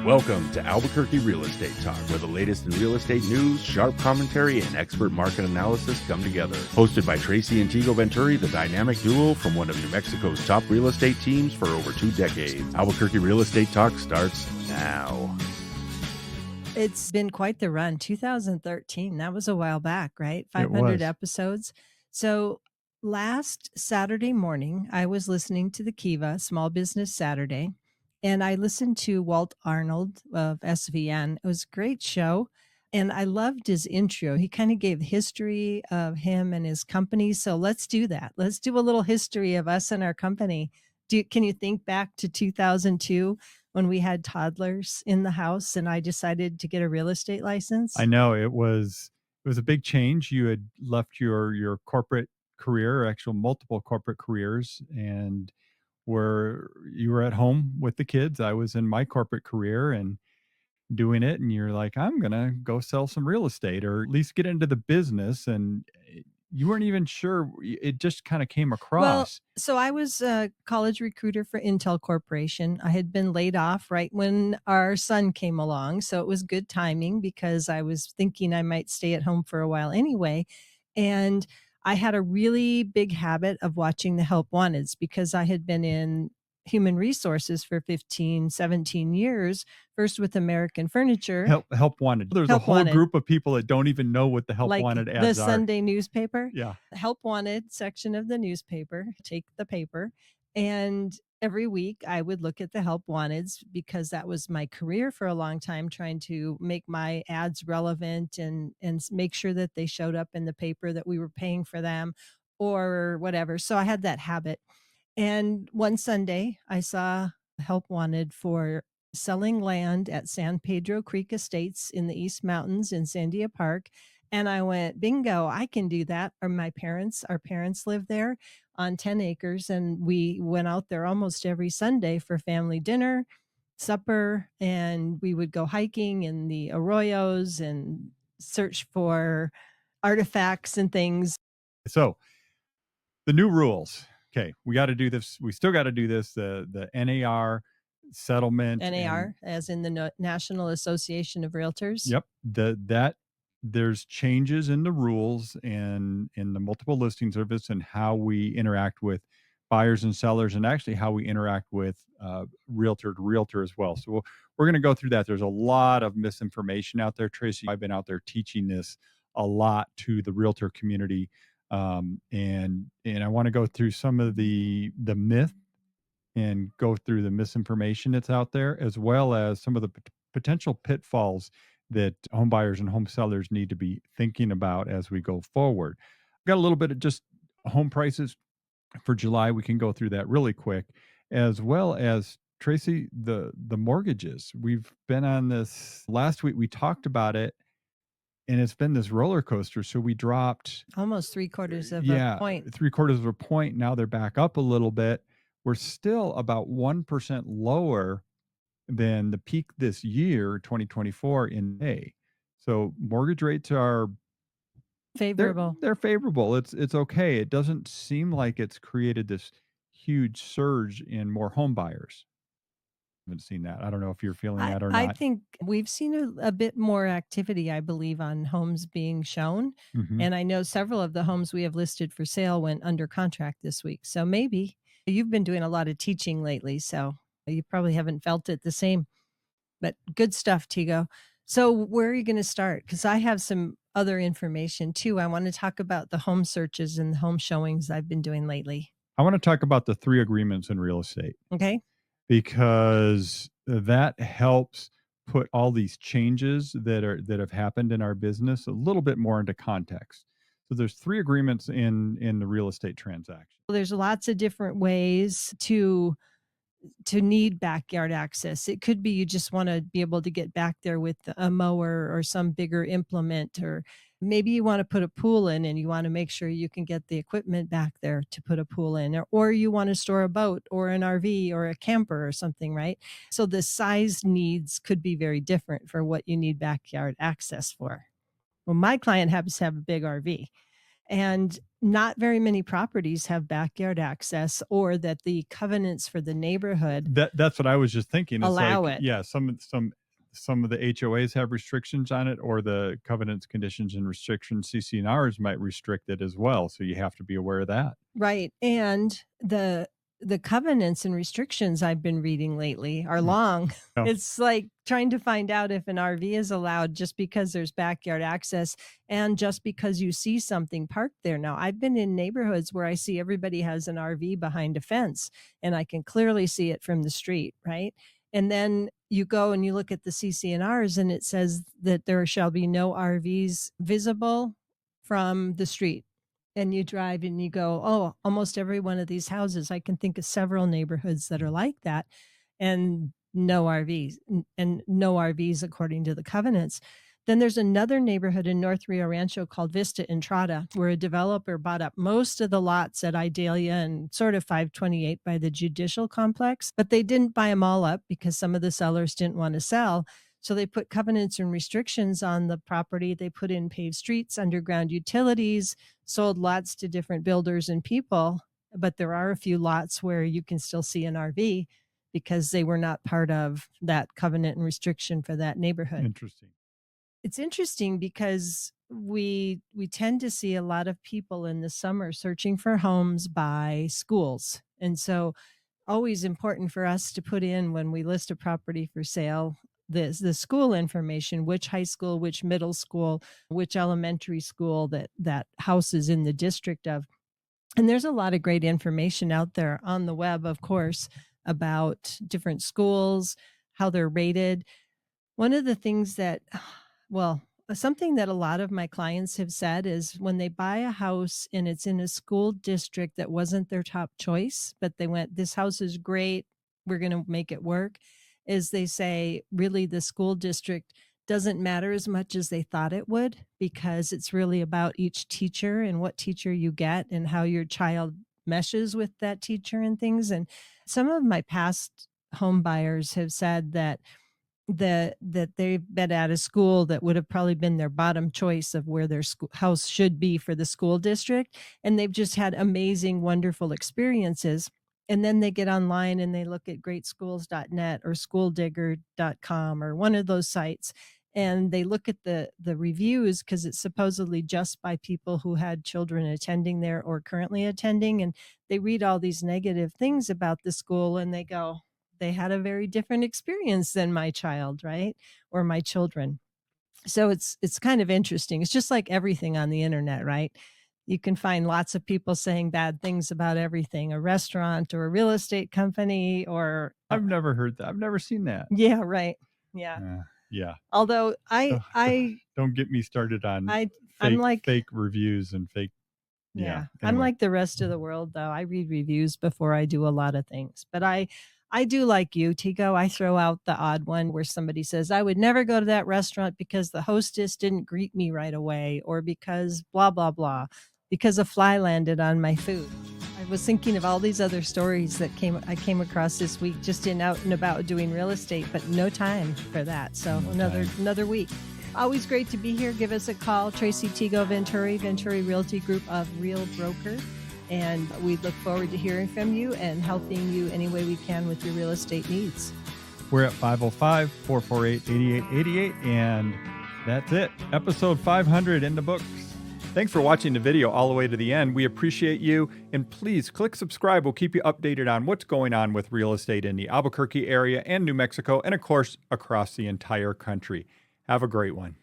Welcome to Albuquerque Real Estate Talk, where the latest in real estate news, sharp commentary, and expert market analysis come together. Hosted by Tracy and Tego Venturi, the dynamic duo from one of New Mexico's top real estate teams for over 2 decades. Albuquerque Real Estate Talk starts now. It's been quite the run. 2013, that was a while back, right? 500 episodes. So last Saturday morning, I was listening to the Kiva Small Business Saturday, and I listened to Walt Arnold of SVN. It was a great show, and I loved his intro. He kind of gave the history of him and his company. So let's do that. Let's do a little history of us and our company. Can you think back to 2002 when we had toddlers in the house and I decided to get a real estate license? I know it was a big change. You had left your corporate career, or actual multiple corporate careers, and where you were at home with the kids. I was in my corporate career and doing it, and you're like, I'm gonna go sell some real estate, or at least get into the business. And you weren't even sure. It just kind of came across. Well, so I was a college recruiter for Intel Corporation. I had been laid off right when our son came along. So it was good timing because I was thinking I might stay at home for a while anyway. And I had a really big habit of watching the Help Wanteds because I had been in human resources for 15, 17 years, first with American Furniture. Help Wanted. There's Help a whole Wanted. group of people that don't even know what the Help Like Wanted the ads are. Sunday newspaper. Yeah. Help Wanted section of the newspaper, take the paper. And every week I would look at the Help Wanteds because that was my career for a long time, trying to make my ads relevant and make sure that they showed up in the paper, that we were paying for them or whatever. So I had that habit. And one Sunday I saw Help Wanted for selling land at San Pedro Creek Estates in the East Mountains in Sandia Park. And I went, bingo, I can do that. Or our parents live there on 10 acres. And we went out there almost every Sunday for family dinner, supper, and we would go hiking in the arroyos and search for artifacts and things. So the new rules. Okay, we got to do this. We still got to do this. The NAR settlement. NAR, as in the National Association of Realtors. Yep. There's changes in the rules and in the multiple listing service and how we interact with buyers and sellers, and actually how we interact with realtor to realtor as well. So we're going to go through that. There's a lot of misinformation out there, Tracy. I've been out there teaching this a lot to the realtor community. And I want to go through some of the myth and go through the misinformation that's out there, as well as some of the potential pitfalls that home buyers and home sellers need to be thinking about as we go forward. I've got a little bit of just home prices for July. We can go through that really quick, as well as, Tracy, the mortgages. We've been on this last week. We talked about it, and it's been this roller coaster. So we dropped almost 3/4 of a point. 3/4 of a point. Now they're back up a little bit. We're still about 1% lower than the peak this year, 2024, in May. So mortgage rates are favorable. They're favorable. It's okay. It doesn't seem like it's created this huge surge in more home buyers. I haven't seen that. I don't know if you're feeling that or not. I think we've seen a bit more activity, I believe, on homes being shown. Mhm. And I know several of the homes we have listed for sale went under contract this week. So maybe you've been doing a lot of teaching lately, so you probably haven't felt it the same. But good stuff, Tego. So where are you going to start? Because I have some other information too. I want to talk about the home searches and the home showings I've been doing lately. I want to talk about the 3 agreements in real estate. Okay. Because that helps put all these changes that have happened in our business a little bit more into context. So there's 3 agreements in the real estate transaction. Well, there's lots of different ways to need backyard access. It could be you just want to be able to get back there with a mower or some bigger implement, or maybe you want to put a pool in and you want to make sure you can get the equipment back there to put a pool in, or you want to store a boat or an RV or a camper or something, right? So the size needs could be very different for what you need backyard access for. Well, my client happens to have a big RV. And not very many properties have backyard access, or that the covenants for the neighborhood That's what I was just thinking. It's like, allow it. yeah, some of the HOAs have restrictions on it, or the covenants, conditions, and restrictions CCNRs might restrict it as well. So you have to be aware of that. Right. And the covenants and restrictions I've been reading lately are Mm. long. Oh. It's like trying to find out if an RV is allowed just because there's backyard access and just because you see something parked there. Now, I've been in neighborhoods where I see everybody has an RV behind a fence and I can clearly see it from the street, right? And then you go and you look at the CCNRs and it says that there shall be no RVs visible from the street. And you drive and you go, oh, almost every one of these houses, I can think of several neighborhoods that are like that, and no RVs, and no RVs according to the covenants. Then there's another neighborhood in North Rio Rancho called Vista Entrada, where a developer bought up most of the lots at Idalia and sort of 528 by the judicial complex, but they didn't buy them all up because some of the sellers didn't want to sell. So they put covenants and restrictions on the property. They put in paved streets, underground utilities, sold lots to different builders and people. But there are a few lots where you can still see an RV because they were not part of that covenant and restriction for that neighborhood. Interesting. It's interesting because we tend to see a lot of people in the summer searching for homes by schools. And so always important for us to put in when we list a property for sale the school information, which high school, which middle school, which elementary school that house is in the district of. And there's a lot of great information out there on the web, of course, about different schools, how they're rated. One of the things that, well, something that a lot of my clients have said is when they buy a house and it's in a school district that wasn't their top choice, but they went, this house is great, we're going to make it work, is they say, really, the school district doesn't matter as much as they thought it would, because it's really about each teacher and what teacher you get and how your child meshes with that teacher and things. And some of my past home buyers have said that that they've been at a school that would have probably been their bottom choice of where their school house should be for the school district, and they've just had amazing, wonderful experiences. And then they get online and they look at greatschools.net or schooldigger.com or one of those sites, and they look at the reviews, because it's supposedly just by people who had children attending there or currently attending, and they read all these negative things about the school and they go, they had a very different experience than my child, right? Or my children. So it's kind of interesting. It's just like everything on the internet, right? You can find lots of people saying bad things about everything, a restaurant or a real estate company or I've never heard that. I've never seen that. yeah, right. Yeah. Yeah. Although Don't get me started on I'm like fake reviews and fake. yeah. I'm Anyway. like the rest of the world, though. I read reviews before I do a lot of things. But I do like you, Tico. I throw out the odd one where somebody says, I would never go to that restaurant because the hostess didn't greet me right away, or because blah, blah, blah, because a fly landed on my food. I was thinking of all these other stories that I came across this week, just in out and about doing real estate, but no time for that. So another week. Always great to be here. Give us a call. Tracy Tego Venturi, Venturi Realty Group of Real Broker. And we look forward to hearing from you and helping you any way we can with your real estate needs. We're at 505-448-8888, and that's it. Episode 500 in the books. Thanks for watching the video all the way to the end. We appreciate you. And please click subscribe. We'll keep you updated on what's going on with real estate in the Albuquerque area and New Mexico, and of course, across the entire country. Have a great one.